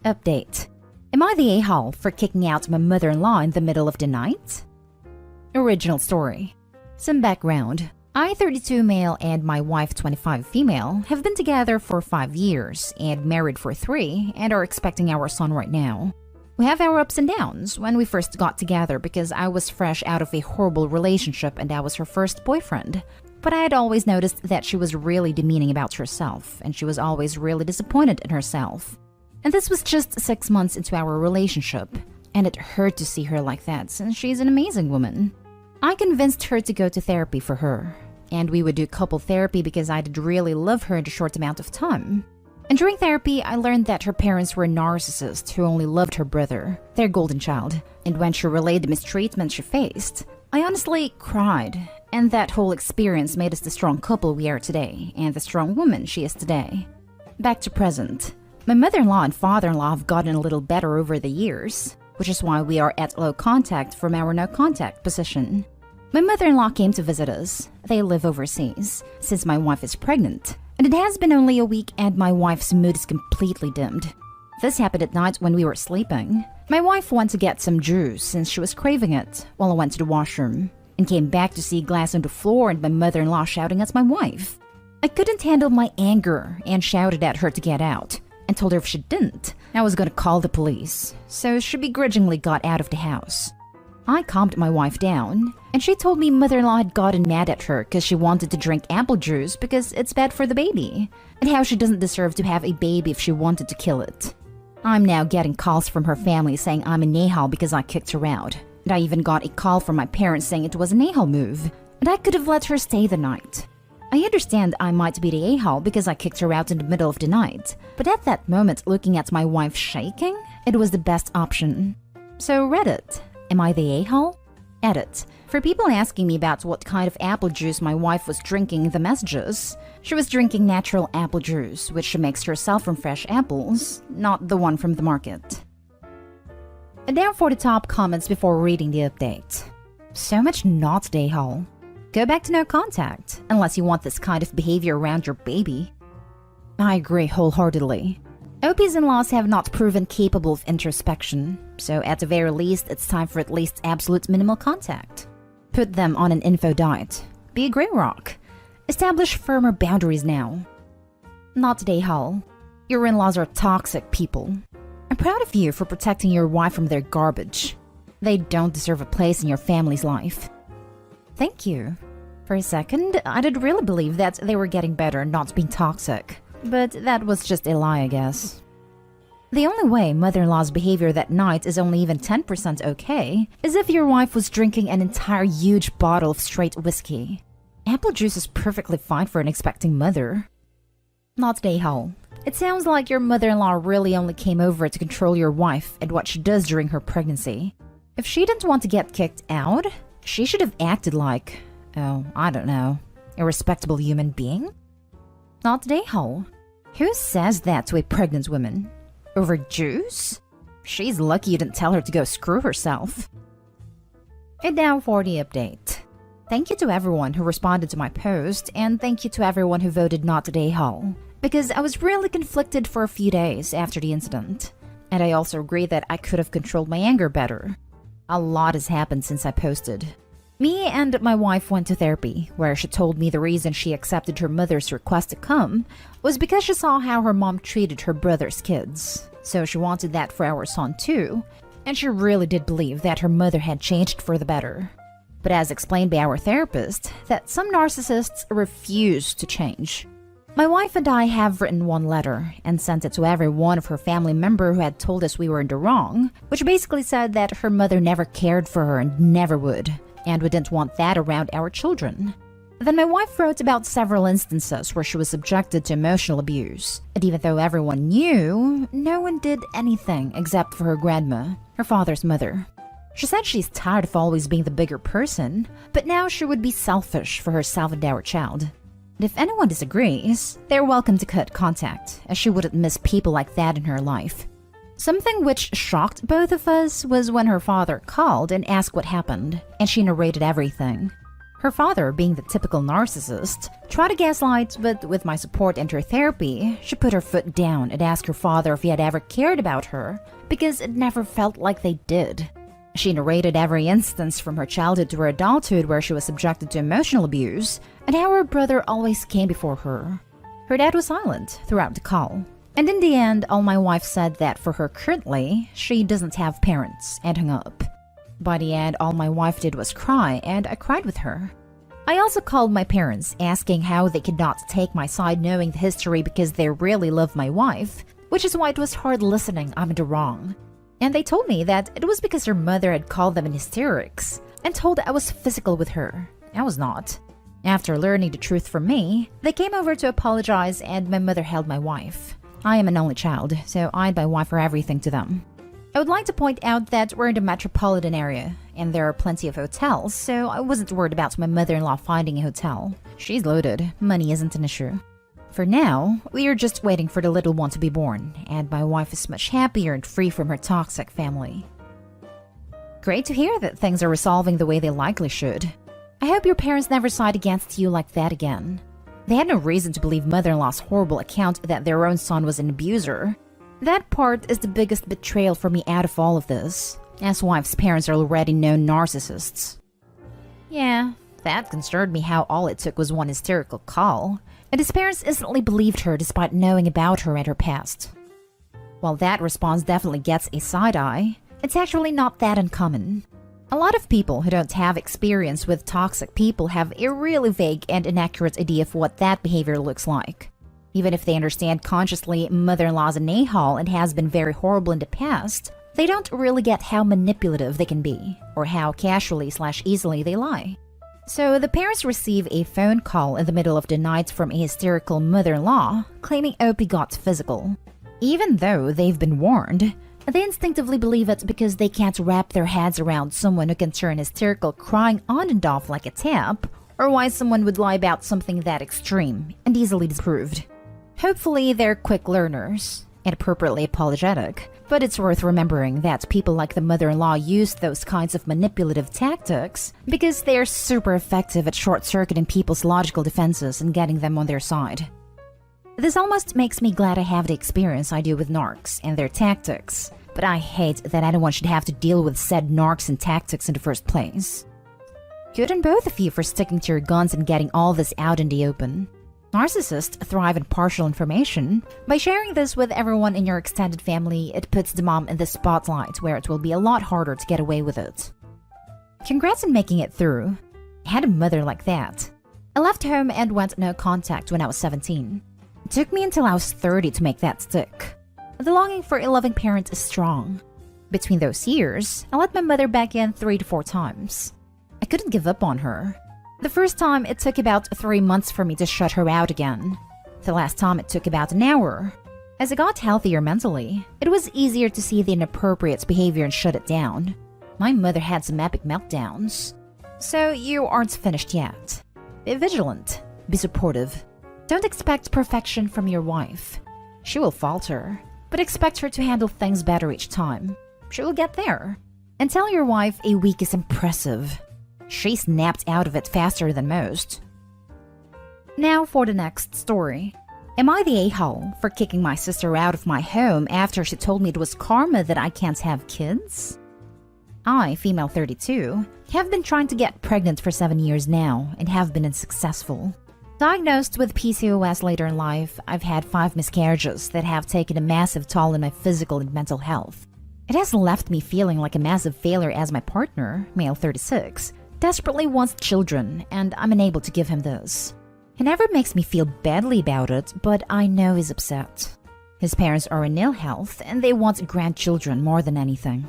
Update. Am I the a-hole for kicking out my mother-in-law in the middle of the night? Original story. Some background. I, 32 male, and my wife, 25 female, have been together for 5 years and married for 3 and are expecting our son right now. We have our ups and downs when we first got together because I was fresh out of a horrible relationship and I was her first boyfriend. But I had always noticed that she was really demeaning about herself and she was always really disappointed in herself. And this was just 6 months into our relationship, and it hurt to see her like that since she's an amazing woman. I convinced her to go to therapy for her, and we would do couple therapy because I did really love her in a short amount of time. And during therapy, I learned that her parents were narcissists who only loved her brother, their golden child. And when she relayed the mistreatment she faced, I honestly cried. And that whole experience made us the strong couple we are today, and the strong woman she is today. Back to present. My mother-in-law and father-in-law have gotten a little better over the years, which is why we are at low contact from our no contact position. My mother-in-law came to visit us. They live overseas, since my wife is pregnant. And it has been only a week and my wife's mood is completely dimmed. This happened at night when we were sleeping. My wife went to get some juice since she was craving it while I went to the washroom, and came back to see glass on the floor and my mother-in-law shouting at my wife. I couldn't handle my anger and shouted at her to get out, and told her if she didn't, I was gonna call the police, so she begrudgingly got out of the house. I calmed my wife down, and she told me mother-in-law had gotten mad at her because she wanted to drink apple juice because it's bad for the baby, and how she doesn't deserve to have a baby if she wanted to kill it. I'm now getting calls from her family saying I'm an a-hole because I kicked her out, and I even got a call from my parents saying it was an a-hole move, and I could have let her stay the night. I understand I might be the a-hole because I kicked her out in the middle of the night, but at that moment, looking at my wife shaking, it was the best option. So Reddit, am I the a-hole? Edit. For people asking me about what kind of apple juice my wife was drinking in the messages, she was drinking natural apple juice, which she makes herself from fresh apples, not the one from the market. And now for the top comments before reading the update. So much not the a-hole. Go back to no contact, unless you want this kind of behavior around your baby. I agree wholeheartedly. OP's in-laws have not proven capable of introspection, so at the very least, it's time for at least absolute minimal contact. Put them on an info diet. Be a grey rock. Establish firmer boundaries now. Not the a-hole. Your in-laws are toxic people. I'm proud of you for protecting your wife from their garbage. They don't deserve a place in your family's life. Thank you. For a second, I did really believe that they were getting better, not being toxic. But that was just a lie, I guess. The only way mother-in-law's behavior that night is only even 10% okay is if your wife was drinking an entire huge bottle of straight whiskey. Apple juice is perfectly fine for an expecting mother. Not the a-hole. It sounds like your mother-in-law really only came over to control your wife and what she does during her pregnancy. If she didn't want to get kicked out, she should have acted like, oh, I don't know, a respectable human being? Not the a-hole. Who says that to a pregnant woman? Over juice? She's lucky you didn't tell her to go screw herself. And now for the update. Thank you to everyone who responded to my post, and thank you to everyone who voted not the a-hole, because I was really conflicted for a few days after the incident. And I also agree that I could have controlled my anger better. A lot has happened since I posted. Me and my wife went to therapy, where she told me the reason she accepted her mother's request to come was because she saw how her mom treated her brother's kids. So she wanted that for our son too, and she really did believe that her mother had changed for the better. But as explained by our therapist, that some narcissists refuse to change. My wife and I have written one letter and sent it to every one of her family member who had told us we were in the wrong, which basically said that her mother never cared for her and never would, and we didn't want that around our children. Then my wife wrote about several instances where she was subjected to emotional abuse, and even though everyone knew, no one did anything except for her grandma, her father's mother. She said she's tired of always being the bigger person, but now she would be selfish for herself and our child. And if anyone disagrees, they're welcome to cut contact, as she wouldn't miss people like that in her life. Something which shocked both of us was when her father called and asked what happened, and she narrated everything. Her father, being the typical narcissist, tried to gaslight, but with my support and her therapy, she put her foot down and asked her father if he had ever cared about her, because it never felt like they did. She narrated every instance from her childhood to her adulthood where she was subjected to emotional abuse, and how her brother always came before her. Her dad was silent throughout the call. And in the end, all my wife said that for her currently, she doesn't have parents, and hung up. By the end, all my wife did was cry, and I cried with her. I also called my parents, asking how they could not take my side knowing the history because they really love my wife, which is why it was hard listening I'm in the wrong. And they told me that it was because her mother had called them in hysterics, and told I was physical with her. I was not. After learning the truth from me, they came over to apologize, and my mother held my wife. I am an only child, so I and my wife are everything to them. I would like to point out that we're in the metropolitan area, and there are plenty of hotels, so I wasn't worried about my mother-in-law finding a hotel. She's loaded. Money isn't an issue. For now, we are just waiting for the little one to be born, and my wife is much happier and free from her toxic family. Great to hear that things are resolving the way they likely should. I hope your parents never side against you like that again. They had no reason to believe mother-in-law's horrible account that their own son was an abuser. That part is the biggest betrayal for me out of all of this, as wife's parents are already known narcissists. Yeah, that concerned me how all it took was one hysterical call, and his parents instantly believed her despite knowing about her and her past. While that response definitely gets a side-eye, it's actually not that uncommon. A lot of people who don't have experience with toxic people have a really vague and inaccurate idea of what that behavior looks like. Even if they understand consciously mother-in-law's an a-hole and has been very horrible in the past, they don't really get how manipulative they can be, or how casually/easily they lie. So the parents receive a phone call in the middle of the night from a hysterical mother-in-law, claiming OP got physical. Even though they've been warned, they instinctively believe it because they can't wrap their heads around someone who can turn hysterical crying on and off like a tap, or why someone would lie about something that extreme and easily disproved. Hopefully they're quick learners and appropriately apologetic, but it's worth remembering that people like the mother-in-law use those kinds of manipulative tactics because they're super effective at short-circuiting people's logical defenses and getting them on their side. This almost makes me glad I have the experience I do with narcs and their tactics, but I hate that anyone should have to deal with said narcs and tactics in the first place. Good on both of you for sticking to your guns and getting all this out in the open. Narcissists thrive in partial information. By sharing this with everyone in your extended family, it puts the mom in the spotlight where it will be a lot harder to get away with it. Congrats on making it through. I had a mother like that. I left home and went no contact when I was 17. It took me until I was 30 to make that stick. The longing for a loving parent is strong. Between those years, I let my mother back in 3 to 4 times. I couldn't give up on her. The first time, it took about 3 months for me to shut her out again. The last time, it took about an hour. As I got healthier mentally, it was easier to see the inappropriate behavior and shut it down. My mother had some epic meltdowns. So you aren't finished yet. Be vigilant. Be supportive. Don't expect perfection from your wife. She will falter, but expect her to handle things better each time. She will get there. And tell your wife a week is impressive. She snapped out of it faster than most. Now for the next story. Am I the a-hole for kicking my sister out of my home after she told me it was karma that I can't have kids? I, female 32, have been trying to get pregnant for 7 years now and have been unsuccessful. Diagnosed with PCOS later in life, I've had 5 miscarriages that have taken a massive toll on my physical and mental health. It has left me feeling like a massive failure as my partner, male 36, desperately wants children, and I'm unable to give him this. He never makes me feel badly about it, but I know he's upset. His parents are in ill health, and they want grandchildren more than anything.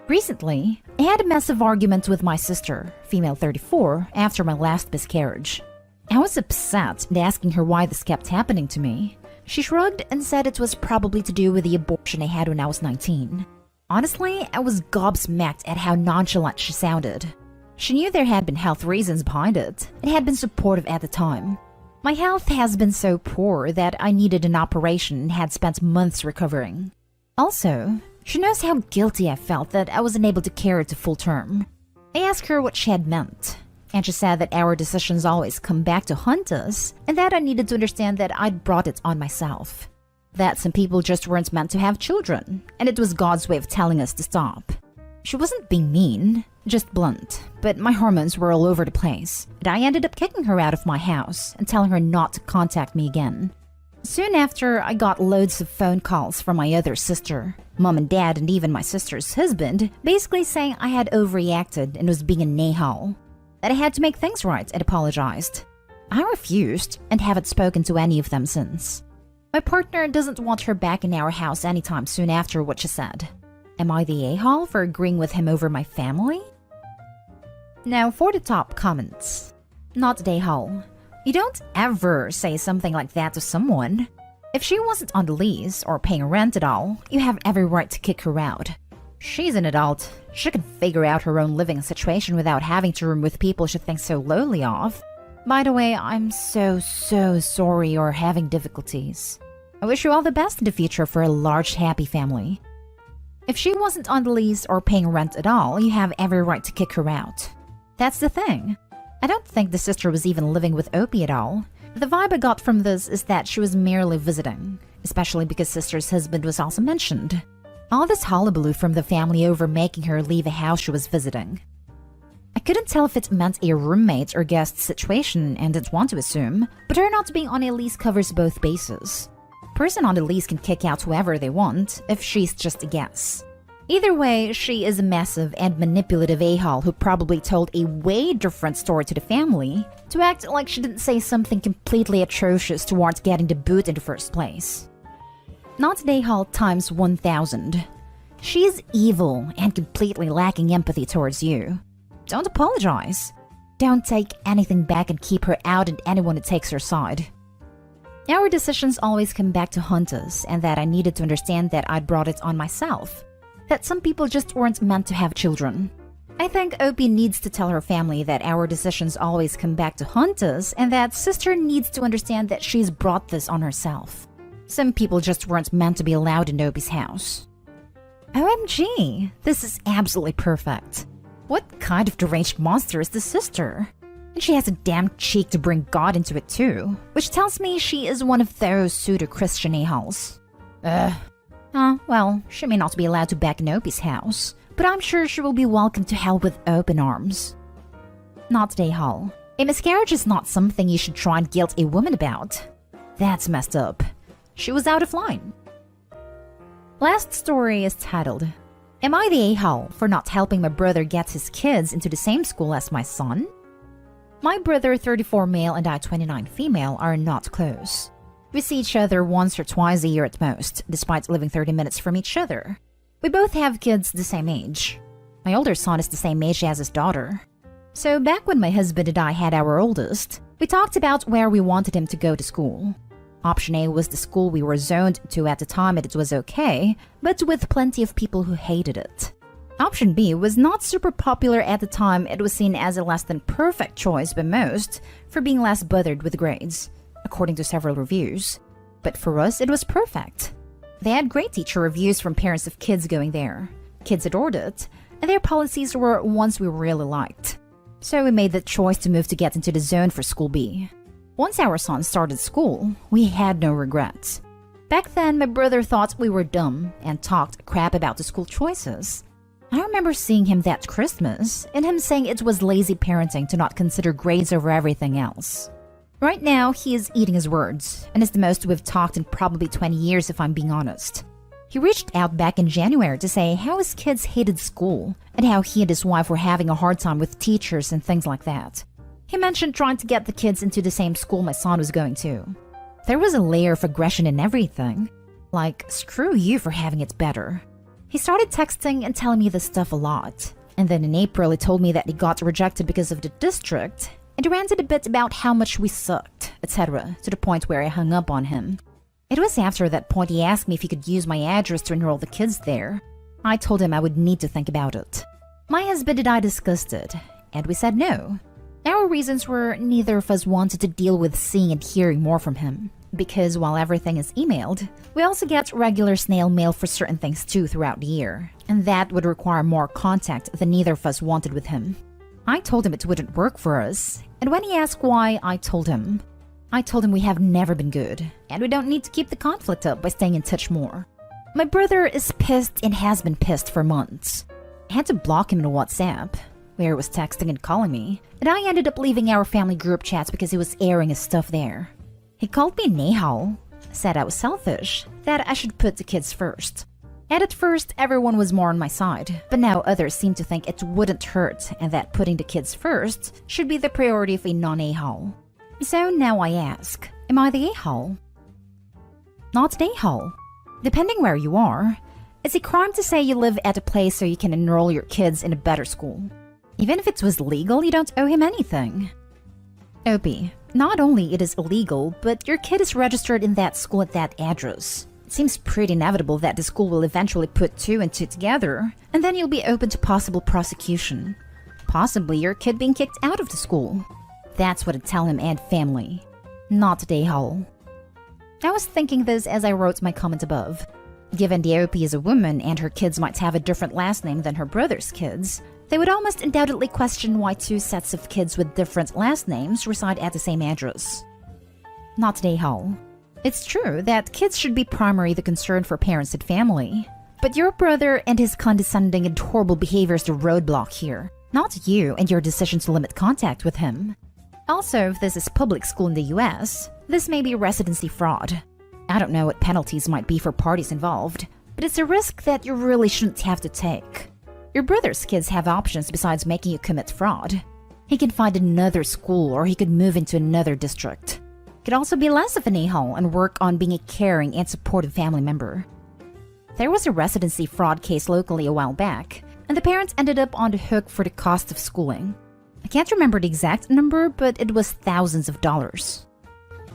Recently, I had a massive argument with my sister, female 34, after my last miscarriage. I was upset and asking her why this kept happening to me. She shrugged and said it was probably to do with the abortion I had when I was 19. Honestly, I was gobsmacked at how nonchalant she sounded. She knew there had been health reasons behind it, and had been supportive at the time. My health has been so poor that I needed an operation and had spent months recovering. Also, she knows how guilty I felt that I was unable to carry it to full term. I asked her what she had meant. And she said that our decisions always come back to haunt us, and that I needed to understand that I'd brought it on myself. That some people just weren't meant to have children, and it was God's way of telling us to stop. She wasn't being mean, just blunt, but my hormones were all over the place, and I ended up kicking her out of my house and telling her not to contact me again. Soon after, I got loads of phone calls from my other sister, mom and dad, and even my sister's husband, basically saying I had overreacted and was being a a-hole, that I had to make things right and apologized. I refused and haven't spoken to any of them since. My partner doesn't want her back in our house anytime soon after what she said. Am I the a-hole for agreeing with him over my family? Now for the top comments. Not the a-hole. You don't ever say something like that to someone. If she wasn't on the lease or paying rent at all, you have every right to kick her out. She's an adult. She can figure out her own living situation without having to room with people she thinks so lowly of. By the way, I'm so sorry you're having difficulties. I wish you all the best in the future for a large, happy family. If she wasn't on the lease or paying rent at all, you have every right to kick her out. That's the thing. I don't think the sister was even living with Opie at all. The vibe I got from this is that she was merely visiting, especially because sister's husband was also mentioned. All this hullabaloo from the family over making her leave a house she was visiting. I couldn't tell if it meant a roommate or guest situation and didn't want to assume, but her not being on a lease covers both bases. Person on the lease can kick out whoever they want if she's just a guest. Either way, she is a massive and manipulative a-hole who probably told a way different story to the family to act like she didn't say something completely atrocious to warrant getting the boot in the first place. Not an a-hole times 1,000. She's evil and completely lacking empathy towards you. Don't apologize. Don't take anything back and keep her out and anyone who takes her side. Our decisions always come back to haunt us, and that I needed to understand that I'd brought it on myself. That some people just weren't meant to have children. I think Opie needs to tell her family that our decisions always come back to haunt us, and that sister needs to understand that she's brought this on herself. Some people just weren't meant to be allowed in Opie's house. OMG, this is absolutely perfect. What kind of deranged monster is the sister? And she has a damn cheek to bring God into it too, which tells me she is one of those pseudo-Christian a-holes. Well, she may not be allowed to back in Opie's house, but I'm sure she will be welcomed to hell with open arms. Not an a-hole. A miscarriage is not something you should try and guilt a woman about. That's messed up. She was out of line. Last story is titled, Am I the a-hole for not helping my brother get his kids into the same school as my son? My brother, 34 male, and I, 29 female, are not close. We see each other once or twice a year at most, despite living 30 minutes from each other. We both have kids the same age. My older son is the same age as his daughter. So back when my husband and I had our oldest, we talked about where we wanted him to go to school. Option A was the school we were zoned to at the time and it was okay, but with plenty of people who hated it. Option B was not super popular at the time. It was seen as a less than perfect choice by most for being less bothered with grades, according to several reviews. But for us, it was perfect. They had great teacher reviews from parents of kids going there. Kids adored it, and their policies were ones we really liked. So we made the choice to move to get into the zone for School B. Once our son started school, we had no regrets. Back then, my brother thought we were dumb and talked crap about the school choices. I remember seeing him that Christmas and him saying it was lazy parenting to not consider grades over everything else. Right now, he is eating his words, and is the most we've talked in probably 20 years if I'm being honest. He reached out back in January to say how his kids hated school, and how he and his wife were having a hard time with teachers and things like that. He mentioned trying to get the kids into the same school my son was going to. There was a layer of aggression in everything. Like, screw you for having it better. He started texting and telling me this stuff a lot. And then in April, he told me that he got rejected because of the district, and he ranted a bit about how much we sucked, etc., to the point where I hung up on him. It was after that point he asked me if he could use my address to enroll the kids there. I told him I would need to think about it. My husband and I discussed it, and we said no. Our reasons were neither of us wanted to deal with seeing and hearing more from him. Because while everything is emailed, we also get regular snail mail for certain things too throughout the year, and that would require more contact than neither of us wanted with him. I told him it wouldn't work for us, and when he asked why, I told him we have never been good, and we don't need to keep the conflict up by staying in touch more. My brother is pissed and has been pissed for months. I had to block him on WhatsApp, where he was texting and calling me, and I ended up leaving our family group chats because he was airing his stuff there. He called me an a-hole, said I was selfish, that I should put the kids first. And at first, everyone was more on my side, but now others seem to think it wouldn't hurt and that putting the kids first should be the priority of a non-a-hole. So now I ask, am I the a-hole? Not an a-hole. Depending where you are, it's a crime to say you live at a place so you can enroll your kids in a better school. Even if it was legal, you don't owe him anything. Opie, not only it is illegal, but your kid is registered in that school at that address. It seems pretty inevitable that the school will eventually put two and two together, and then you'll be open to possible prosecution. Possibly your kid being kicked out of the school. That's what I'd tell him and family. Not the a-hole. I was thinking this as I wrote my comment above. Given the OP is a woman and her kids might have a different last name than her brother's kids, they would almost undoubtedly question why two sets of kids with different last names reside at the same address. Not the a-hole. It's true that kids should be primarily the concern for parents and family, but your brother and his condescending and horrible behavior is the roadblock here, not you and your decision to limit contact with him. Also, if this is public school in the US, this may be residency fraud. I don't know what penalties might be for parties involved, but it's a risk that you really shouldn't have to take. Your brother's kids have options besides making you commit fraud. He can find another school or he could move into another district. Could also be less of an a-hole and work on being a caring and supportive family member. There was a residency fraud case locally a while back, and the parents ended up on the hook for the cost of schooling. I can't remember the exact number, but it was thousands of dollars.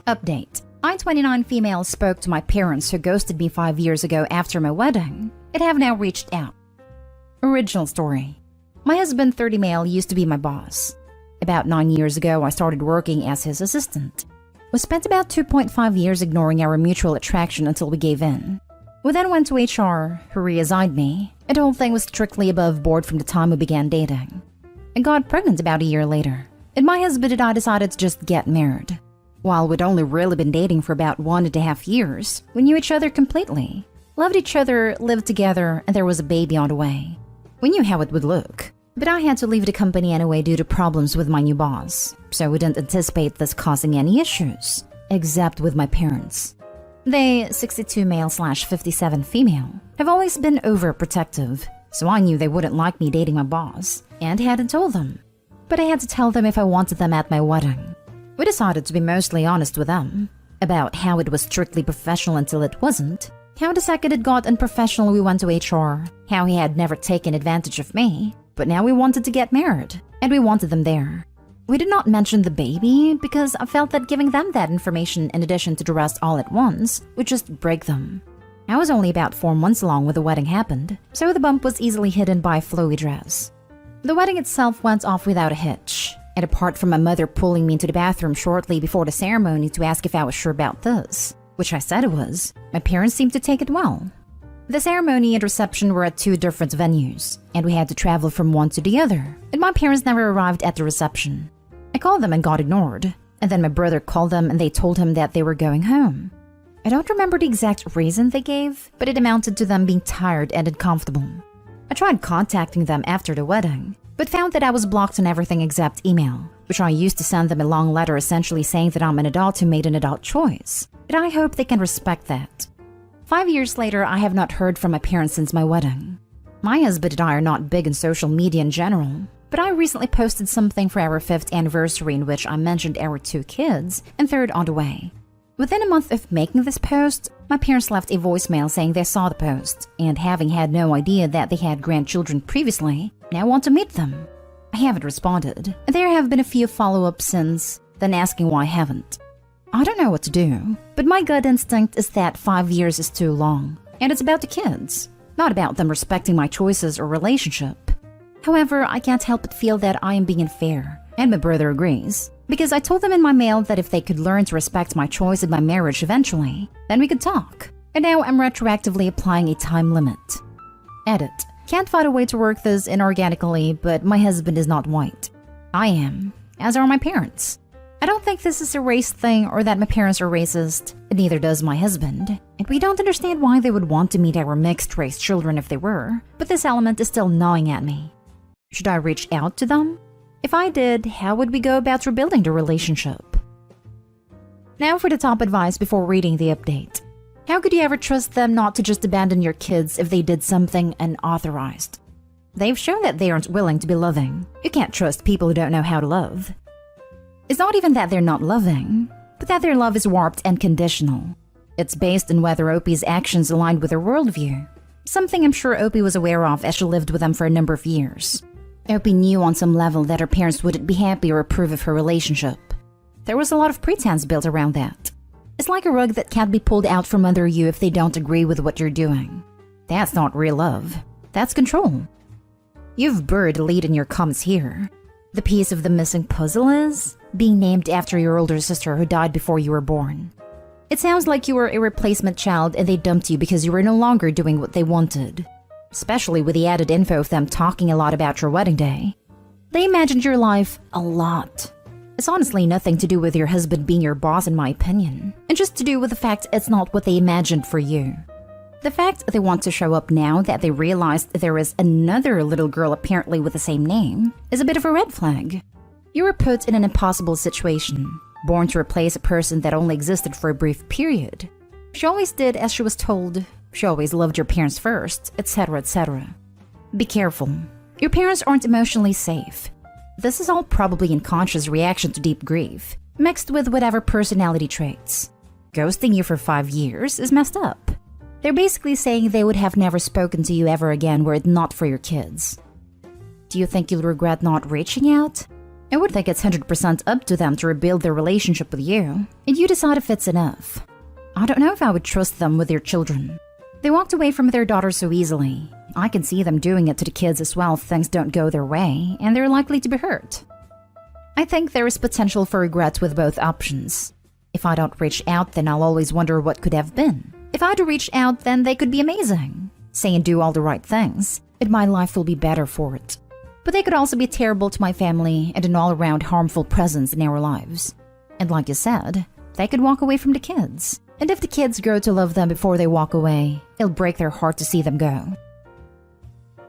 Update. I, 29 female, spoke to my parents who ghosted me 5 years ago after my wedding and have now reached out. Original story. My husband, 30 male, used to be my boss. About 9 years ago, I started working as his assistant. We spent about 2.5 years ignoring our mutual attraction until we gave in. We then went to HR, who reassigned me, and the whole thing was strictly above board from the time we began dating. I got pregnant about a year later, and my husband and I decided to just get married. While we'd only really been dating for about 1.5 years, we knew each other completely, loved each other, lived together, and there was a baby on the way. We knew how it would look, but I had to leave the company anyway due to problems with my new boss, so we didn't anticipate this causing any issues, except with my parents. They, 62 male/57 female, have always been overprotective, so I knew they wouldn't like me dating my boss, and hadn't told them. But I had to tell them if I wanted them at my wedding. We decided to be mostly honest with them, about how it was strictly professional until it wasn't, how the second it got unprofessional we went to HR, how he had never taken advantage of me, but now we wanted to get married, and we wanted them there. We did not mention the baby because I felt that giving them that information in addition to the rest all at once would just break them. I was only about 4 months along when the wedding happened, so the bump was easily hidden by a flowy dress. The wedding itself went off without a hitch, and apart from my mother pulling me into the bathroom shortly before the ceremony to ask if I was sure about this, which I said I was, my parents seemed to take it well. The ceremony and reception were at 2 different venues, and we had to travel from one to the other, and my parents never arrived at the reception. I called them and got ignored, and then my brother called them and they told him that they were going home. I don't remember the exact reason they gave, but it amounted to them being tired and uncomfortable. I tried contacting them after the wedding, but found that I was blocked on everything except email, which I used to send them a long letter essentially saying that I'm an adult who made an adult choice, and I hope they can respect that. 5 years later, I have not heard from my parents since my wedding. My husband and I are not big in social media in general, but I recently posted something for our 5th anniversary in which I mentioned our 2 kids and 3rd on the way. Within a month of making this post, my parents left a voicemail saying they saw the post, and having had no idea that they had grandchildren previously, now want to meet them. I haven't responded, and there have been a few follow-ups since, then asking why I haven't. I don't know what to do, but my gut instinct is that 5 years is too long, and it's about the kids, not about them respecting my choices or relationship. However, I can't help but feel that I am being unfair, and my brother agrees, because I told them in my mail that if they could learn to respect my choice in my marriage eventually, then we could talk, and now I'm retroactively applying a time limit. Edit. Can't find a way to work this in organically, but my husband is not white. I am, as are my parents. I don't think this is a race thing or that my parents are racist, and neither does my husband. And we don't understand why they would want to meet our mixed-race children if they were, but this element is still gnawing at me. Should I reach out to them? If I did, how would we go about rebuilding the relationship? Now for the top advice before reading the update. How could you ever trust them not to just abandon your kids if they did something unauthorized? They've shown that they aren't willing to be loving. You can't trust people who don't know how to love. It's not even that they're not loving, but that their love is warped and conditional. It's based on whether Opie's actions aligned with her worldview, something I'm sure Opie was aware of as she lived with them for a number of years. Opie knew on some level that her parents wouldn't be happy or approve of her relationship. There was a lot of pretense built around that. It's like a rug that can't be pulled out from under you if they don't agree with what you're doing. That's not real love. That's control. You've buried a lead in your comments here. The piece of the missing puzzle is being named after your older sister who died before you were born. It sounds like you were a replacement child and they dumped you because you were no longer doing what they wanted. Especially with the added info of them talking a lot about your wedding day. They imagined your life a lot. It's honestly nothing to do with your husband being your boss in my opinion, and just to do with the fact it's not what they imagined for you. The fact they want to show up now that they realized there is another little girl apparently with the same name is a bit of a red flag. You were put in an impossible situation, born to replace a person that only existed for a brief period. She always did as she was told, she always loved your parents first, etc., etc. Be careful. Your parents aren't emotionally safe. This is all probably unconscious reaction to deep grief, mixed with whatever personality traits. Ghosting you for 5 years is messed up. They're basically saying they would have never spoken to you ever again were it not for your kids. Do you think you'll regret not reaching out? I would think it's 100% up to them to rebuild their relationship with you, and you decide if it's enough. I don't know if I would trust them with their children. They walked away from their daughter so easily. I can see them doing it to the kids as well if things don't go their way, and they're likely to be hurt. I think there is potential for regret with both options. If I don't reach out, then I'll always wonder what could have been. If I do reach out, then they could be amazing. Say and do all the right things, and my life will be better for it. But they could also be terrible to my family and an all-around harmful presence in our lives. And like you said, they could walk away from the kids. And if the kids grow to love them before they walk away, it'll break their heart to see them go.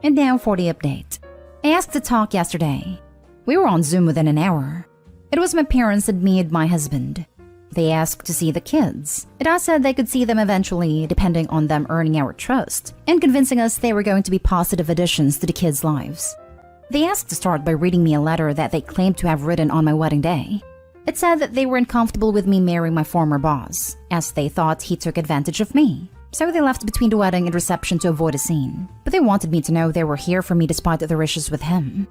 And now for the update. I asked to talk yesterday. We were on Zoom within an hour. It was my parents and me and my husband. They asked to see the kids, and I said they could see them eventually depending on them earning our trust and convincing us they were going to be positive additions to the kids' lives. They asked to start by reading me a letter that they claimed to have written on my wedding day. It said that they were uncomfortable with me marrying my former boss, as they thought he took advantage of me. So they left between the wedding and reception to avoid a scene, but they wanted me to know they were here for me despite their issues with him.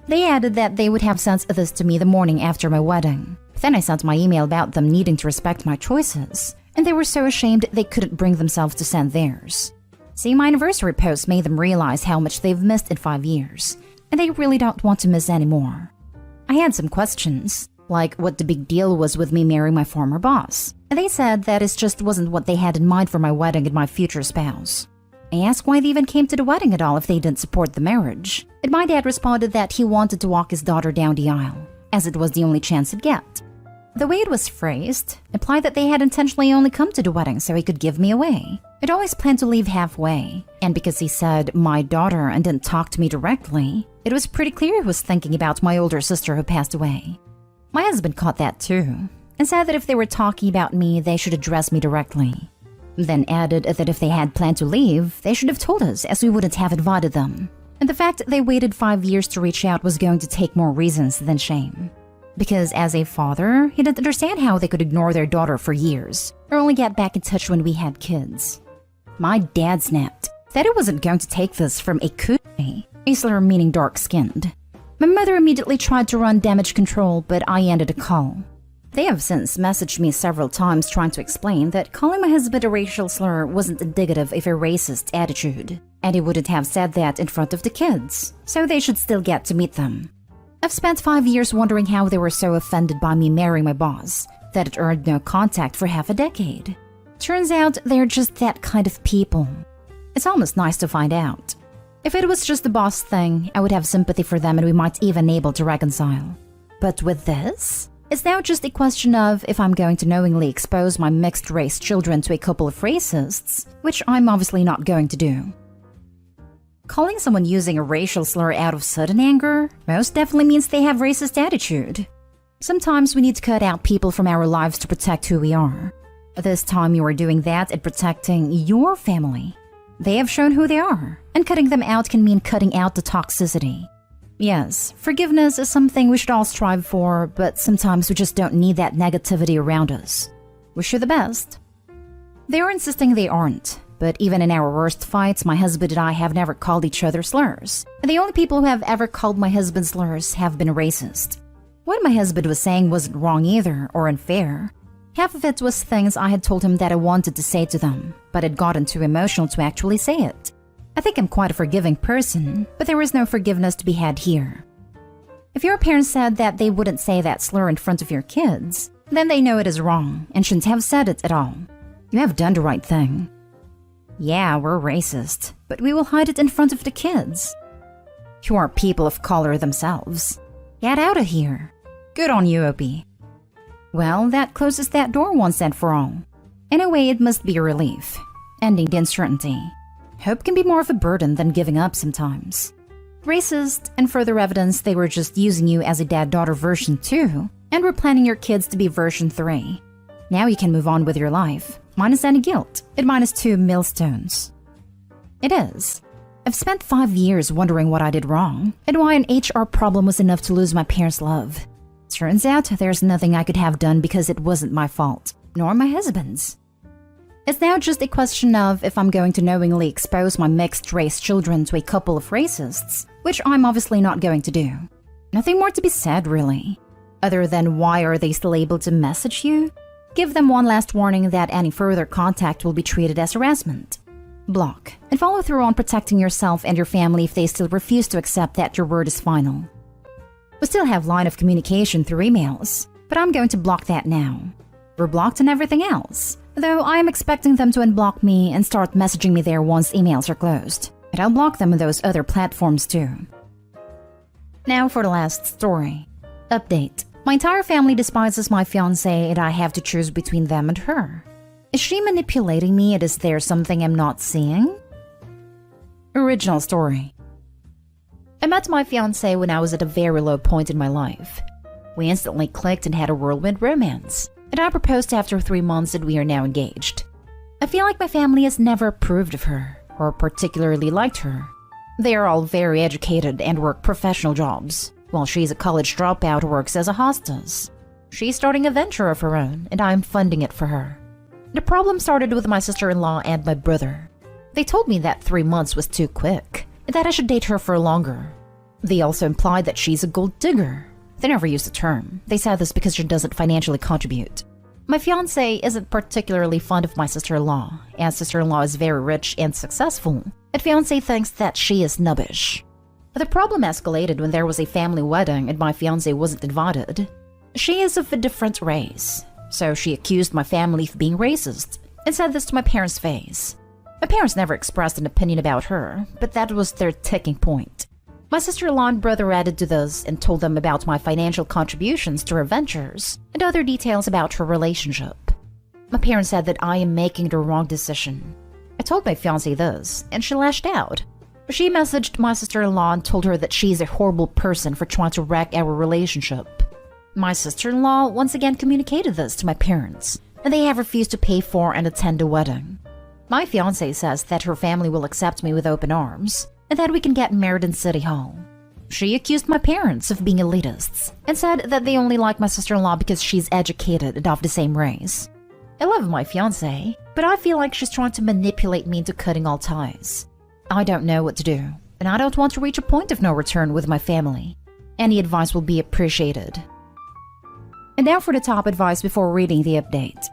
They added that they would have sent this to me the morning after my wedding. Then I sent my email about them needing to respect my choices, and they were so ashamed they couldn't bring themselves to send theirs. See, my anniversary post made them realize how much they've missed in 5 years, and they really don't want to miss anymore. I had some questions, like what the big deal was with me marrying my former boss, and they said that it just wasn't what they had in mind for my wedding and my future spouse. I asked why they even came to the wedding at all if they didn't support the marriage, and my dad responded that he wanted to walk his daughter down the aisle, as it was the only chance he'd get. The way it was phrased implied that they had intentionally only come to the wedding so he could give me away. I'd always planned to leave halfway, and because he said my daughter and didn't talk to me directly, it was pretty clear he was thinking about my older sister who passed away. My husband caught that too, and said that if they were talking about me, they should address me directly. Then added that if they had planned to leave, they should have told us as we wouldn't have invited them. And the fact they waited 5 years to reach out was going to take more reasons than shame. Because as a father, he didn't understand how they could ignore their daughter for years, or only get back in touch when we had kids. My dad snapped that it wasn't going to take this from a cootie, a slur meaning dark-skinned. My mother immediately tried to run damage control, but I ended a call. They have since messaged me several times trying to explain that calling my husband a racial slur wasn't indicative of a racist attitude, and he wouldn't have said that in front of the kids, so they should still get to meet them. I've spent 5 years wondering how they were so offended by me marrying my boss, that it earned no contact for half a decade. Turns out they're just that kind of people. It's almost nice to find out. If it was just the boss thing, I would have sympathy for them and we might even be able to reconcile. But with this, it's now just a question of if I'm going to knowingly expose my mixed-race children to a couple of racists, which I'm obviously not going to do. Calling someone using a racial slur out of sudden anger most definitely means they have racist attitude. Sometimes we need to cut out people from our lives to protect who we are. This time you are doing that and protecting your family. They have shown who they are, and cutting them out can mean cutting out the toxicity. Yes, forgiveness is something we should all strive for, but sometimes we just don't need that negativity around us. Wish you the best. They are insisting they aren't, but even in our worst fights, my husband and I have never called each other slurs. And the only people who have ever called my husband slurs have been racist. What my husband was saying wasn't wrong either, or unfair. Half of it was things I had told him that I wanted to say to them, but had gotten too emotional to actually say it. I think I'm quite a forgiving person, but there is no forgiveness to be had here. If your parents said that they wouldn't say that slur in front of your kids, then they know it is wrong and shouldn't have said it at all. You have done the right thing. Yeah, we're racist, but we will hide it in front of the kids. You are people of color themselves. Get out of here. Good on you, Opie. Well, that closes that door once and for all. In a way, it must be a relief, ending the uncertainty. Hope can be more of a burden than giving up sometimes. Racist, and further evidence they were just using you as a dad-daughter version 2, and were planning your kids to be version 3. Now you can move on with your life, minus any guilt, and minus 2 millstones. It is. I've spent 5 years wondering what I did wrong, and why an HR problem was enough to lose my parents' love. Turns out there's nothing I could have done because it wasn't my fault, nor my husband's. It's now just a question of if I'm going to knowingly expose my mixed-race children to a couple of racists, which I'm obviously not going to do. Nothing more to be said, really. Other than why are they still able to message you? Give them one last warning that any further contact will be treated as harassment. Block, and follow through on protecting yourself and your family if they still refuse to accept that your word is final. We still have line of communication through emails, but I'm going to block that now. We're blocked on everything else. Though I am expecting them to unblock me and start messaging me there once emails are closed. And I'll block them on those other platforms too. Now for the last story. Update. My entire family despises my fiancé and I have to choose between them and her. Is she manipulating me and is there something I'm not seeing? Original story. I met my fiancé when I was at a very low point in my life. We instantly clicked and had a whirlwind romance. And I proposed after 3 months and we are now engaged. I feel like my family has never approved of her, or particularly liked her. They are all very educated and work professional jobs, while she's a college dropout who works as a hostess. She's starting a venture of her own, and I'm funding it for her. The problem started with my sister-in-law and my brother. They told me that 3 months was too quick, and that I should date her for longer. They also implied that she's a gold digger. They never used the term. They said this because she doesn't financially contribute. My fiancé isn't particularly fond of my sister-in-law, as sister-in-law is very rich and successful, and fiancé thinks that she is snobbish. The problem escalated when there was a family wedding and my fiancé wasn't invited. She is of a different race, so she accused my family of being racist, and said this to my parents' face. My parents never expressed an opinion about her, but that was their ticking point. My sister-in-law and brother added to this and told them about my financial contributions to her ventures and other details about her relationship. My parents said that I am making the wrong decision. I told my fiancé this, and she lashed out. She messaged my sister-in-law and told her that she's a horrible person for trying to wreck our relationship. My sister-in-law once again communicated this to my parents, and they have refused to pay for and attend the wedding. My fiancé says that her family will accept me with open arms, and that we can get married in City Hall. She accused my parents of being elitists, and said that they only like my sister-in-law because she's educated and of the same race. I love my fiancé, but I feel like she's trying to manipulate me into cutting all ties. I don't know what to do, and I don't want to reach a point of no return with my family. Any advice will be appreciated. And now for the top advice before reading the update.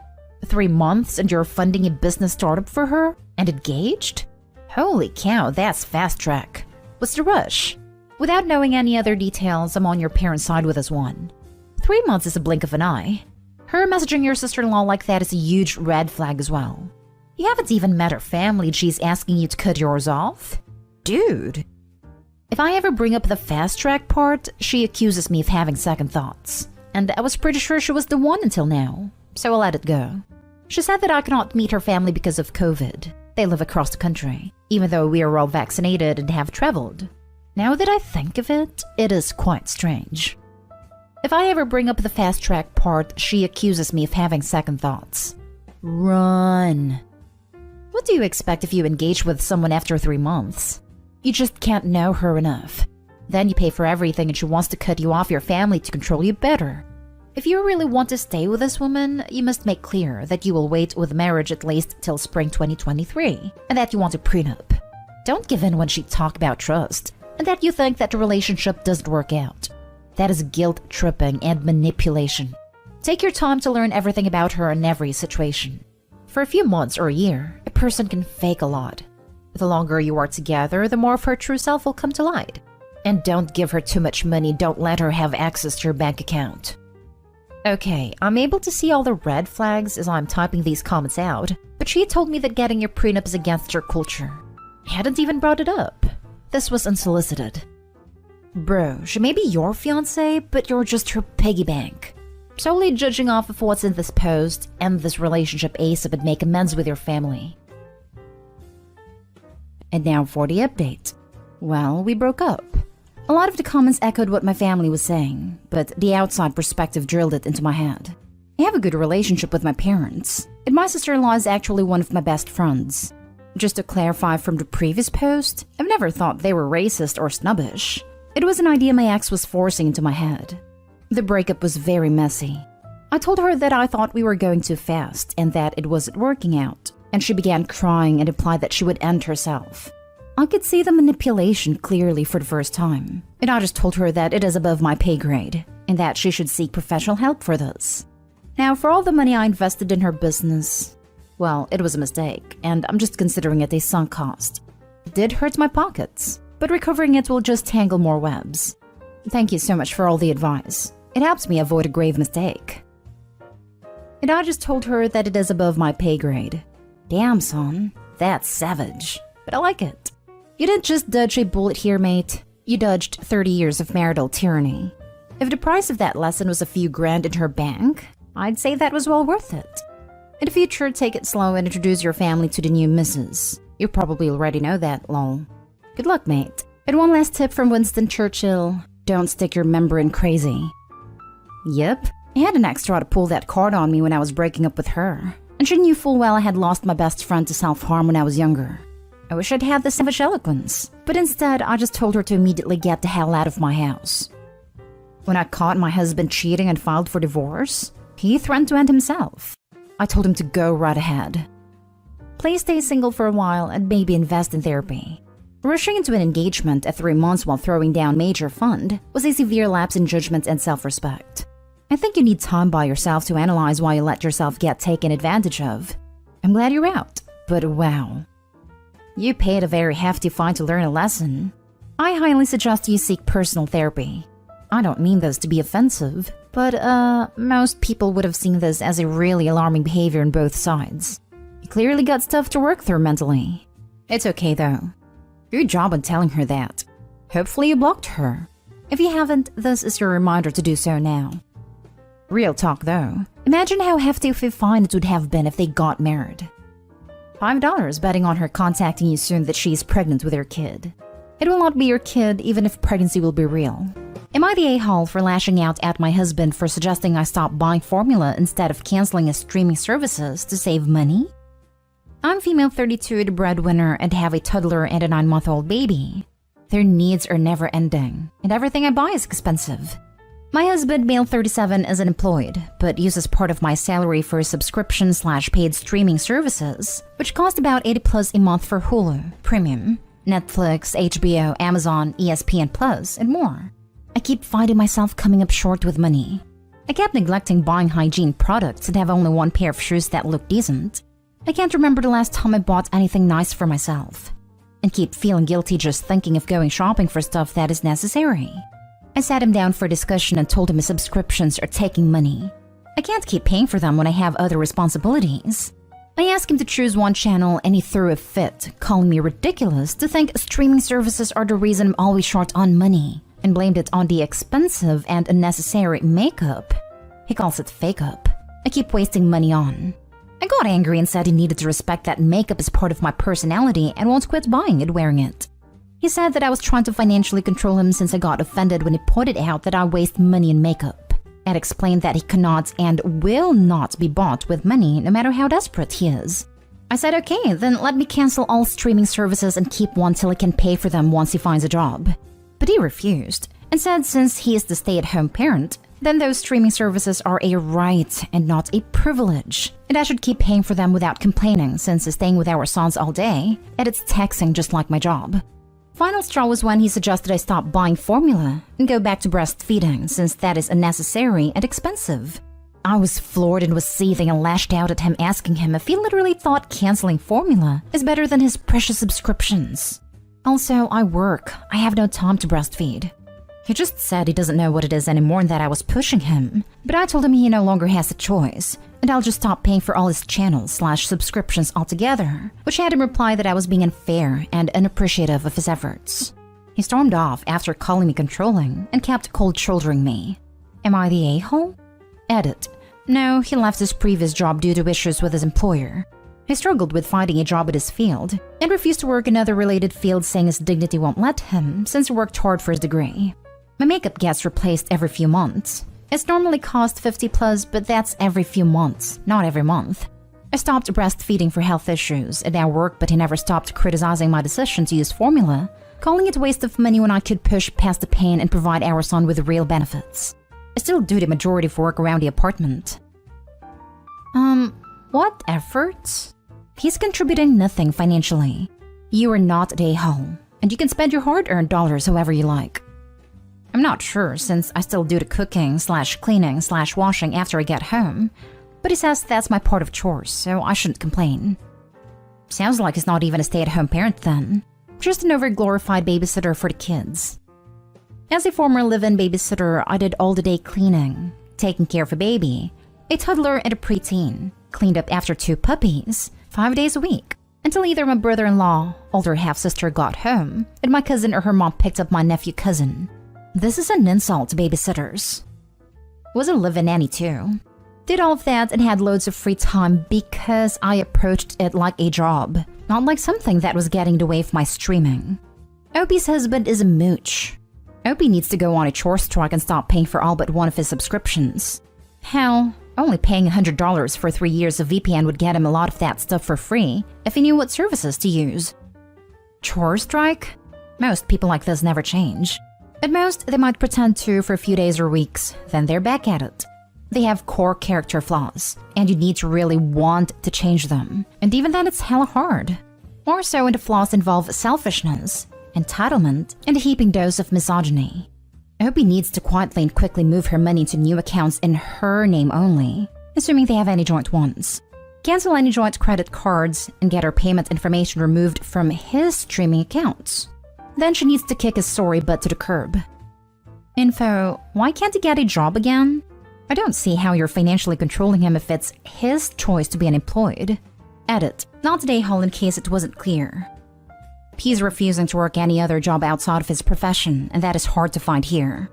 3 months and you're funding a business startup for her? And engaged? Holy cow, that's fast track. What's the rush? Without knowing any other details, I'm on your parents' side with this one. 3 months is a blink of an eye. Her messaging your sister-in-law like that is a huge red flag as well. You haven't even met her family and she's asking you to cut yours off? dude. If I ever bring up the fast track part, she accuses me of having second thoughts. And I was pretty sure she was the one until now, so I let it go. She said that I cannot meet her family because of COVID. They live across the country, even though we are all vaccinated and have traveled. Now that I think of it, it is quite strange. If I ever bring up the fast track part, she accuses me of having second thoughts. Run. What do you expect if you engage with someone after 3 months? You just can't know her enough. Then you pay for everything and she wants to cut you off your family to control you better. If you really want to stay with this woman, you must make clear that you will wait with marriage at least till spring 2023 and that you want a prenup. Don't give in when she talks about trust and that you think that the relationship doesn't work out. That is guilt-tripping and manipulation. Take your time to learn everything about her in every situation. For a few months or a year, a person can fake a lot. The longer you are together, the more of her true self will come to light. And don't give her too much money, don't let her have access to your bank account. Okay, I'm able to see all the red flags as I'm typing these comments out, but she told me that getting your prenup is against her culture. I hadn't even brought it up. This was unsolicited. Bro, she may be your fiancé, but you're just her piggy bank. Solely judging off of what's in this post, end this relationship ASAP and make amends with your family. And now for the update. Well, we broke up. A lot of the comments echoed what my family was saying, but the outside perspective drilled it into my head. I have a good relationship with my parents, and my sister-in-law is actually one of my best friends. Just to clarify from the previous post, I've never thought they were racist or snobbish. It was an idea my ex was forcing into my head. The breakup was very messy. I told her that I thought we were going too fast and that it wasn't working out, and she began crying and implied that she would end herself. I could see the manipulation clearly for the first time, and I just told her that it is above my pay grade and that she should seek professional help for this. Now, for all the money I invested in her business, well, it was a mistake, and I'm just considering it a sunk cost. It did hurt my pockets, but recovering it will just tangle more webs. Thank you so much for all the advice. It helps me avoid a grave mistake. And I just told her that it is above my pay grade. Damn, son, that's savage, but I like it. You didn't just dodge a bullet here, mate. You dodged 30 years of marital tyranny. If the price of that lesson was a few grand in her bank, I'd say that was well worth it. In the future, take it slow and introduce your family to the new missus. You probably already know that, lol. Good luck, mate. And one last tip from Winston Churchill, don't stick your member in crazy. Yep, I had an extra to pull that card on me when I was breaking up with her. And she knew full well I had lost my best friend to self-harm when I was younger. I wish I'd had the savage eloquence, but instead I just told her to immediately get the hell out of my house. When I caught my husband cheating and filed for divorce, he threatened to end himself. I told him to go right ahead. Please stay single for a while and maybe invest in therapy. Rushing into an engagement at 3 months while throwing down major fund was a severe lapse in judgment and self-respect. I think you need time by yourself to analyze why you let yourself get taken advantage of. I'm glad you're out, but wow. You paid a very hefty fine to learn a lesson. I highly suggest you seek personal therapy. I don't mean this to be offensive, but most people would have seen this as a really alarming behavior on both sides. You clearly got stuff to work through mentally. It's okay though. Good job on telling her that. Hopefully you blocked her. If you haven't, this is your reminder to do so now. Real talk though, imagine how hefty of a fine it would have been if they got married. $5 betting on her contacting you soon that she's pregnant with your kid. It will not be your kid even if pregnancy will be real. Am I the a-hole for lashing out at my husband for suggesting I stop buying formula instead of canceling his streaming services to save money? I'm female 32, the breadwinner, and have a toddler and a 9-month-old baby. Their needs are never ending, and everything I buy is expensive. My husband, male 37, is unemployed, but uses part of my salary for subscription/paid streaming services, which cost about $80+ a month for Hulu, Premium, Netflix, HBO, Amazon, ESPN+, and more. I keep finding myself coming up short with money. I kept neglecting buying hygiene products and have only one pair of shoes that look decent. I can't remember the last time I bought anything nice for myself. And keep feeling guilty just thinking of going shopping for stuff that is necessary. I sat him down for discussion and told him his subscriptions are taking money. I can't keep paying for them when I have other responsibilities. I asked him to choose one channel and he threw a fit, calling me ridiculous to think streaming services are the reason I'm always short on money, and blamed it on the expensive and unnecessary makeup. He calls it fake-up. I keep wasting money on. I got angry and said he needed to respect that makeup is part of my personality and won't quit buying it wearing it. He said that I was trying to financially control him since I got offended when he pointed out that I waste money in makeup, and explained that he cannot and will not be bought with money no matter how desperate he is. I said okay, then let me cancel all streaming services and keep one till he can pay for them once he finds a job. But he refused and said since he is the stay-at-home parent, then those streaming services are a right and not a privilege, and I should keep paying for them without complaining since he's staying with our sons all day, and it's taxing just like my job. Final straw was when he suggested I stop buying formula and go back to breastfeeding since that is unnecessary and expensive. I was floored and was seething and lashed out at him, asking him if he literally thought canceling formula is better than his precious subscriptions. Also, I work. I have no time to breastfeed. He just said he doesn't know what it is anymore and that I was pushing him, but I told him he no longer has a choice, and I'll just stop paying for all his channels/subscriptions altogether, which had him reply that I was being unfair and unappreciative of his efforts. He stormed off after calling me controlling and kept cold-shouldering me. Am I the a-hole? Edit. No, he left his previous job due to issues with his employer. He struggled with finding a job in his field and refused to work in other related fields, saying his dignity won't let him since he worked hard for his degree. My makeup gets replaced every few months. It's normally cost $50+, but that's every few months, not every month. I stopped breastfeeding for health issues and now work, but he never stopped criticizing my decision to use formula, calling it a waste of money when I could push past the pain and provide our son with real benefits. I still do the majority of work around the apartment. What efforts? He's contributing nothing financially. You are not a a-hole, and you can spend your hard-earned dollars however you like. I'm not sure since I still do the cooking/cleaning/washing after I get home, but he says that's my part of chores, so I shouldn't complain. Sounds like he's not even a stay-at-home parent then, just an over-glorified babysitter for the kids. As a former live-in babysitter, I did all the day cleaning, taking care of a baby, a toddler and a preteen, cleaned up after 2 puppies, 5 days a week, until either my brother-in-law, older half-sister got home, and my cousin or her mom picked up my nephew-cousin. This is an insult to babysitters. Was a live-in nanny too. Did all of that and had loads of free time because I approached it like a job, not like something that was getting in the way of my streaming. Opie's husband is a mooch. Opie needs to go on a chore strike and stop paying for all but one of his subscriptions. Hell, only paying $100 for 3 years of VPN would get him a lot of that stuff for free if he knew what services to use. Chore strike? Most people like this never change. At most, they might pretend to for a few days or weeks, then they're back at it. They have core character flaws, and you need to really want to change them, and even then it's hella hard. More so when the flaws involve selfishness, entitlement, and a heaping dose of misogyny. Opie needs to quietly and quickly move her money into new accounts in her name only, assuming they have any joint ones. Cancel any joint credit cards and get her payment information removed from his streaming accounts. Then she needs to kick his sorry butt to the curb. Info, why can't he get a job again? I don't see how you're financially controlling him if it's his choice to be unemployed. Edit, not today, Hall, in case it wasn't clear. He's refusing to work any other job outside of his profession, and that is hard to find here.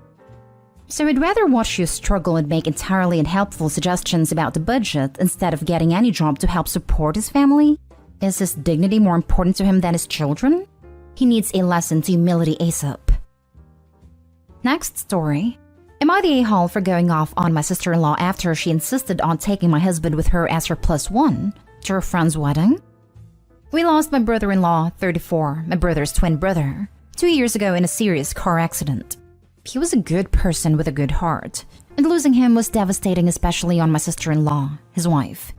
So I'd rather watch you struggle and make entirely unhelpful suggestions about the budget instead of getting any job to help support his family? Is his dignity more important to him than his children? He needs a lesson to humility ASAP. Next story. Am I the a-hole for going off on my sister-in-law after she insisted on taking my husband with her as her +1 to her friend's wedding? We lost my brother-in-law, 34, my brother's twin brother, 2 years ago in a serious car accident. He was a good person with a good heart, and losing him was devastating, especially on my sister-in-law, his wife.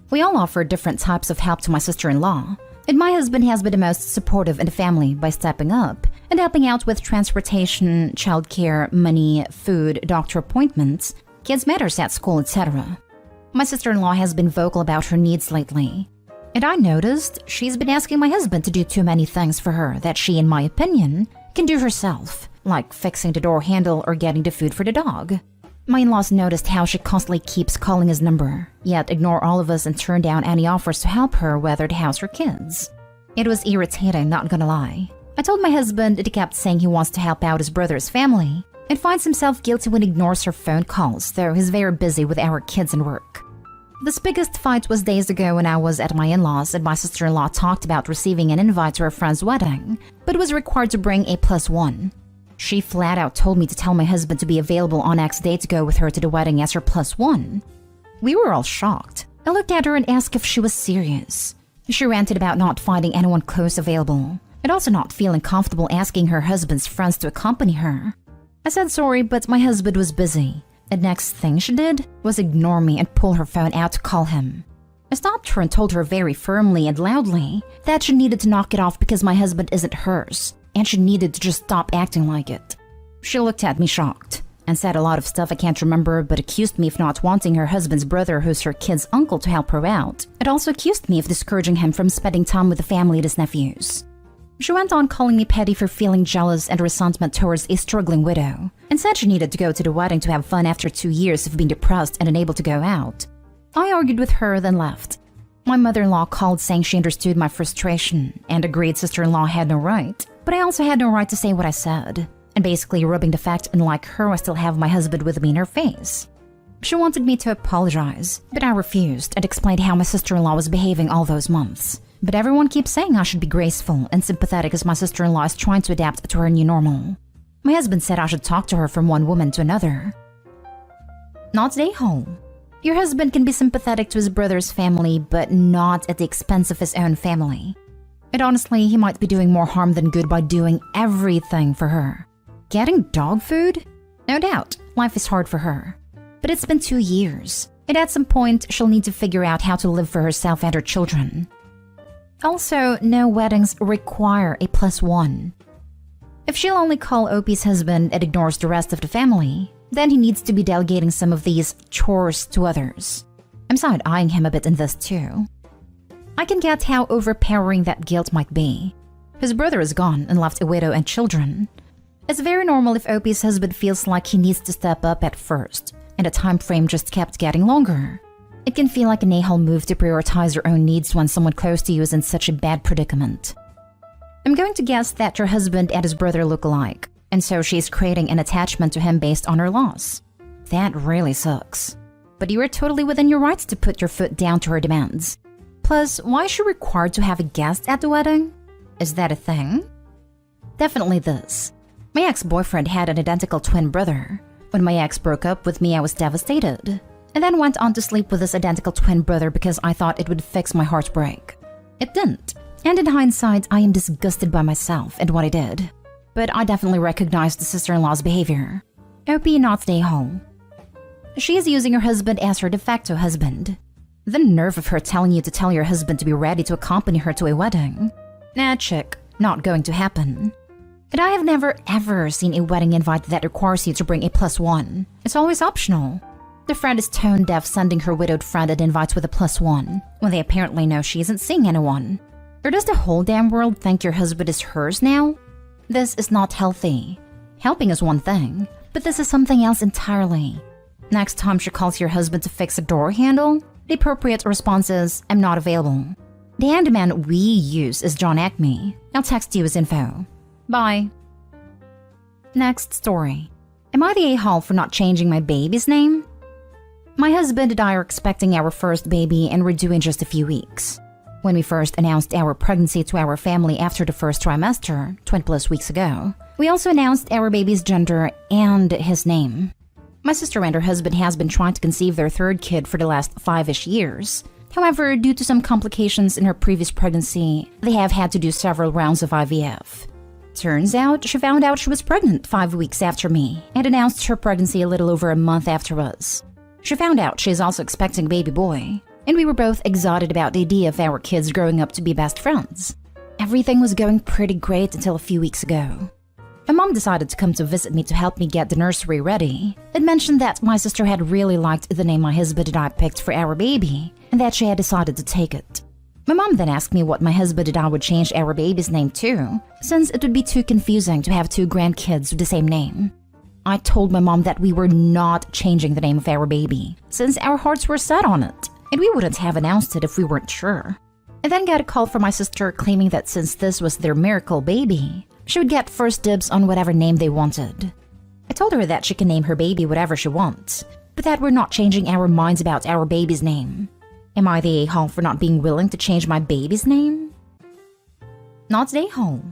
We all offered different types of help to my sister-in-law, and my husband has been the most supportive in the family by stepping up and helping out with transportation, childcare, money, food, doctor appointments, kids' matters at school, etc. My sister-in-law has been vocal about her needs lately, and I noticed she's been asking my husband to do too many things for her that she, in my opinion, can do herself, like fixing the door handle or getting the food for the dog. My in-laws noticed how she constantly keeps calling his number, yet ignore all of us and turn down any offers to help her weather the house or kids. It was irritating, not gonna lie. I told my husband that he kept saying he wants to help out his brother's family and finds himself guilty when he ignores her phone calls, though he's very busy with our kids and work. This biggest fight was days ago when I was at my in-laws and my sister-in-law talked about receiving an invite to her friend's wedding, but was required to bring a +1. She flat out told me to tell my husband to be available on X day to go with her to the wedding as her +1. We were all shocked. I looked at her and asked if she was serious. She ranted about not finding anyone close available, and also not feeling comfortable asking her husband's friends to accompany her. I said sorry, but my husband was busy. The next thing she did was ignore me and pull her phone out to call him. I stopped her and told her very firmly and loudly that she needed to knock it off because my husband isn't hers, and she needed to just stop acting like it. She looked at me shocked and said a lot of stuff I can't remember, but accused me of not wanting her husband's brother, who's her kid's uncle, to help her out. It also accused me of discouraging him from spending time with the family and his nephews. She went on calling me petty for feeling jealous and resentment towards a struggling widow, and said she needed to go to the wedding to have fun after 2 years of being depressed and unable to go out. I argued with her, then left. My mother-in-law called saying she understood my frustration and agreed sister-in-law had no right, but I also had no right to say what I said, and basically rubbing the fact unlike her I still have my husband with me in her face. She wanted me to apologize, but I refused and explained how my sister-in-law was behaving all those months. But everyone keeps saying I should be graceful and sympathetic as my sister-in-law is trying to adapt to her new normal. My husband said I should talk to her from one woman to another. Not a home. Your husband can be sympathetic to his brother's family, but not at the expense of his own family. And honestly, he might be doing more harm than good by doing everything for her. Getting dog food? No doubt, life is hard for her. But it's been 2 years, and at some point, she'll need to figure out how to live for herself and her children. Also, no weddings require a +1. If she'll only call Opie's husband and ignores the rest of the family, then he needs to be delegating some of these chores to others. I'm side-eyeing him a bit in this too. I can get how overpowering that guilt might be. His brother is gone and left a widow and children. It's very normal if Opie's husband feels like he needs to step up at first, and the time frame just kept getting longer. It can feel like an a-hole move to prioritize your own needs when someone close to you is in such a bad predicament. I'm going to guess that your husband and his brother look alike, and so she's creating an attachment to him based on her loss. That really sucks. But you are totally within your rights to put your foot down to her demands. Plus, why is she required to have a guest at the wedding? Is that a thing? Definitely this. My ex-boyfriend had an identical twin brother. When my ex broke up with me, I was devastated, and then went on to sleep with this identical twin brother because I thought it would fix my heartbreak. It didn't, and in hindsight, I am disgusted by myself and what I did. But I definitely recognized the sister-in-law's behavior. Opie not the a-hole. She is using her husband as her de facto husband. The nerve of her telling you to tell your husband to be ready to accompany her to a wedding. Nah, chick, not going to happen. And I have never ever seen a wedding invite that requires you to bring a +1. It's always optional. The friend is tone deaf sending her widowed friend an invite with a +1 when they apparently know she isn't seeing anyone. Or does the whole damn world think your husband is hers now? This is not healthy. Helping is one thing, but this is something else entirely. Next time she calls your husband to fix a door handle, the appropriate response is, I'm not available. The handyman we use is John Acme. I'll text you his info. Bye. Next story. Am I the a-hole for not changing my baby's name? My husband and I are expecting our first baby and we're due in just a few weeks. When we first announced our pregnancy to our family after the first trimester, 20+ weeks ago, we also announced our baby's gender and his name. My sister and her husband has been trying to conceive their third kid for the last 5-ish years. However, due to some complications in her previous pregnancy, they have had to do several rounds of IVF. Turns out, she found out she was pregnant 5 weeks after me and announced her pregnancy a little over a month after us. She found out she is also expecting a baby boy, and we were both excited about the idea of our kids growing up to be best friends. Everything was going pretty great until a few weeks ago. My mom decided to come to visit me to help me get the nursery ready and mentioned that my sister had really liked the name my husband and I picked for our baby and that she had decided to take it. My mom then asked me what my husband and I would change our baby's name to, since it would be too confusing to have 2 grandkids with the same name. I told my mom that we were not changing the name of our baby, since our hearts were set on it, and we wouldn't have announced it if we weren't sure. I then got a call from my sister claiming that since this was their miracle baby, she would get first dibs on whatever name they wanted. I told her that she can name her baby whatever she wants, but that we're not changing our minds about our baby's name. Am I the a-hole for not being willing to change my baby's name? Not the a-hole.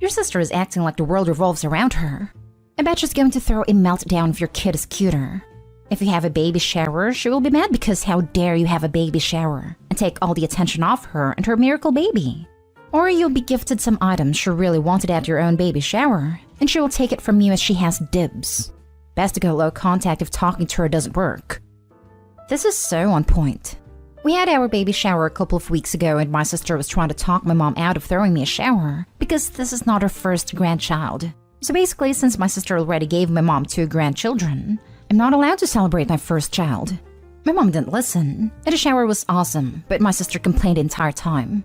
Your sister is acting like the world revolves around her. I bet she's going to throw a meltdown if your kid is cuter. If you have a baby shower, she will be mad because how dare you have a baby shower and take all the attention off her and her miracle baby. Or you'll be gifted some items she really wanted at your own baby shower, and she will take it from you as she has dibs. Best to go low contact if talking to her doesn't work. This is so on point. We had our baby shower a couple of weeks ago, and my sister was trying to talk my mom out of throwing me a shower because this is not her first grandchild. So basically, since my sister already gave my mom 2 grandchildren, I'm not allowed to celebrate my first child. My mom didn't listen, and the shower was awesome, but my sister complained the entire time.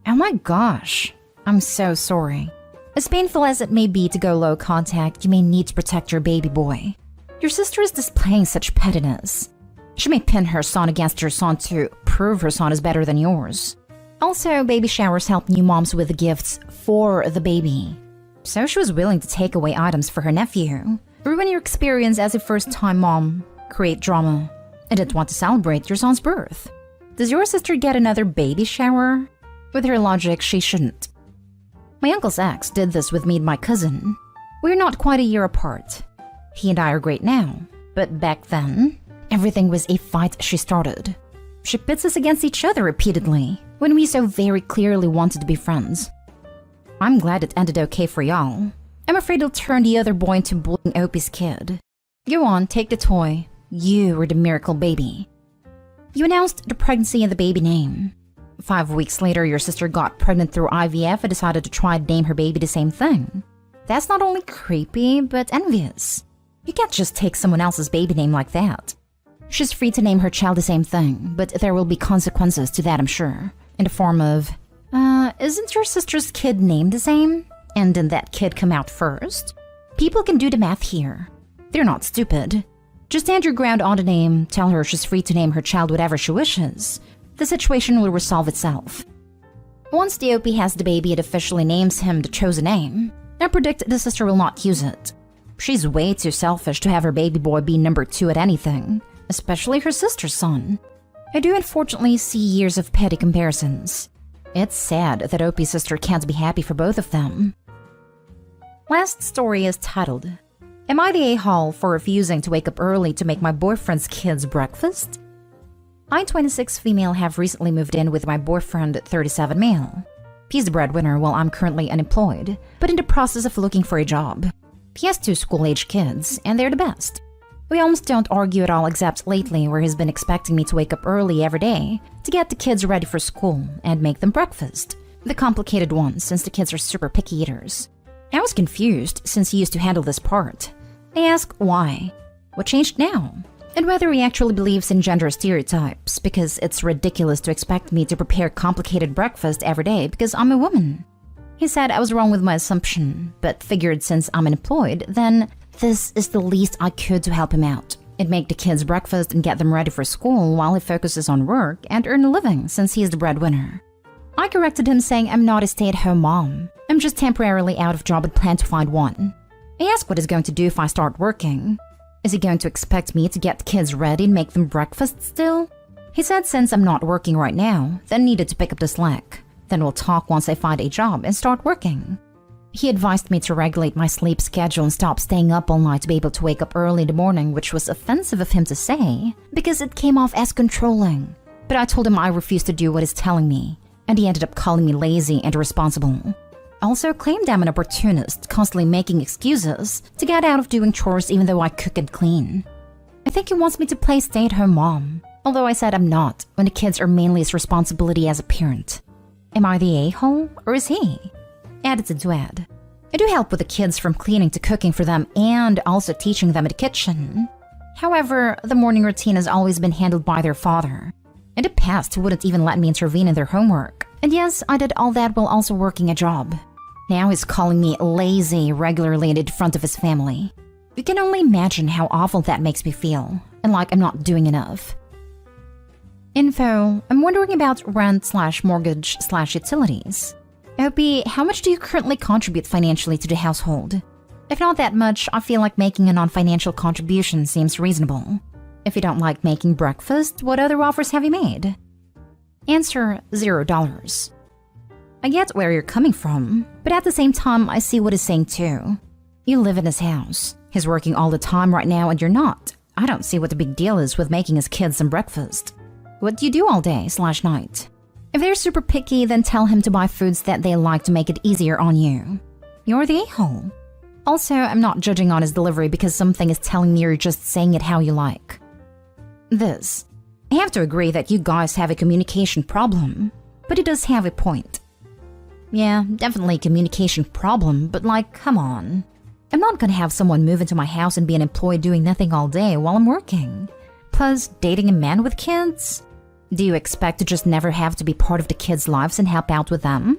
Oh my gosh, I'm so sorry. As painful as it may be to go low contact, you may need to protect your baby boy. Your sister is displaying such pettiness. She may pin her son against your son to prove her son is better than yours. Also, baby showers help new moms with the gifts for the baby. So she was willing to take away items for her nephew, ruin your experience as a first-time mom, create drama, and didn't want to celebrate your son's birth. Does your sister get another baby shower? With her logic, she shouldn't. My uncle's ex did this with me and my cousin. We're not quite a year apart. He and I are great now, but back then, everything was a fight she started. She pits us against each other repeatedly, when we so very clearly wanted to be friends. I'm glad it ended okay for y'all. I'm afraid it'll turn the other boy into bullying Opie's kid. Go on, take the toy. You were the miracle baby. You announced the pregnancy and the baby name. 5 weeks later, your sister got pregnant through IVF and decided to try to name her baby the same thing. That's not only creepy, but envious. You can't just take someone else's baby name like that. She's free to name her child the same thing, but there will be consequences to that, I'm sure. In the form of, isn't your sister's kid named the same? And didn't that kid come out first? People can do the math here. They're not stupid. Just stand your ground on the name, tell her she's free to name her child whatever she wishes. The situation will resolve itself. Once the OP has the baby, it officially names him the chosen name. I predict the sister will not use it. She's way too selfish to have her baby boy be number 2 at anything, especially her sister's son. I do unfortunately see years of petty comparisons. It's sad that OP's sister can't be happy for both of them. Last story is titled, Am I the a-hole for refusing to wake up early to make my boyfriend's kids breakfast? I, 26 female, have recently moved in with my boyfriend, 37 male. He's the breadwinner while I'm currently unemployed, but in the process of looking for a job. He has 2 school-age kids, and they're the best. We almost don't argue at all except lately where he's been expecting me to wake up early every day to get the kids ready for school and make them breakfast. The complicated ones, since the kids are super picky eaters. I was confused since he used to handle this part. I ask why, what changed now, and whether he actually believes in gender stereotypes because it's ridiculous to expect me to prepare complicated breakfast every day because I'm a woman. He said I was wrong with my assumption, but figured since I'm unemployed, then this is the least I could to help him out. It'd make the kids breakfast and get them ready for school while he focuses on work and earn a living since he's the breadwinner. I corrected him saying I'm not a stay-at-home mom. I'm just temporarily out of job and plan to find one. I asked what he's going to do if I start working. Is he going to expect me to get the kids ready and make them breakfast still? He said since I'm not working right now, then needed to pick up the slack. Then we'll talk once I find a job and start working. He advised me to regulate my sleep schedule and stop staying up all night to be able to wake up early in the morning, which was offensive of him to say because it came off as controlling. But I told him I refused to do what he's telling me, and he ended up calling me lazy and irresponsible. Also claimed I'm an opportunist, constantly making excuses to get out of doing chores even though I cook and clean. I think he wants me to play stay-at-home mom, although I said I'm not when the kids are mainly his responsibility as a parent. Am I the a-hole, or is he? Added to add, I do help with the kids from cleaning to cooking for them and also teaching them in the kitchen. However, the morning routine has always been handled by their father. In the past, he wouldn't even let me intervene in their homework. And yes, I did all that while also working a job. Now he's calling me lazy regularly in front of his family. You can only imagine how awful that makes me feel, and like I'm not doing enough. Info, I'm wondering about rent/mortgage/utilities. OP, how much do you currently contribute financially to the household? If not that much, I feel like making a non-financial contribution seems reasonable. If you don't like making breakfast, what other offers have you made? Answer, $0. I get where you're coming from, but at the same time, I see what he's saying too. You live in his house. He's working all the time right now and you're not. I don't see what the big deal is with making his kids some breakfast. What do you do all day/night? If they're super picky, then tell him to buy foods that they like to make it easier on you. You're the a-hole. Also, I'm not judging on his delivery because something is telling me you're just saying it how you like. This. I have to agree that you guys have a communication problem, but he does have a point. Yeah, definitely a communication problem, but like, come on. I'm not gonna have someone move into my house and be an employee doing nothing all day while I'm working. Plus, dating a man with kids? Do you expect to just never have to be part of the kids' lives and help out with them?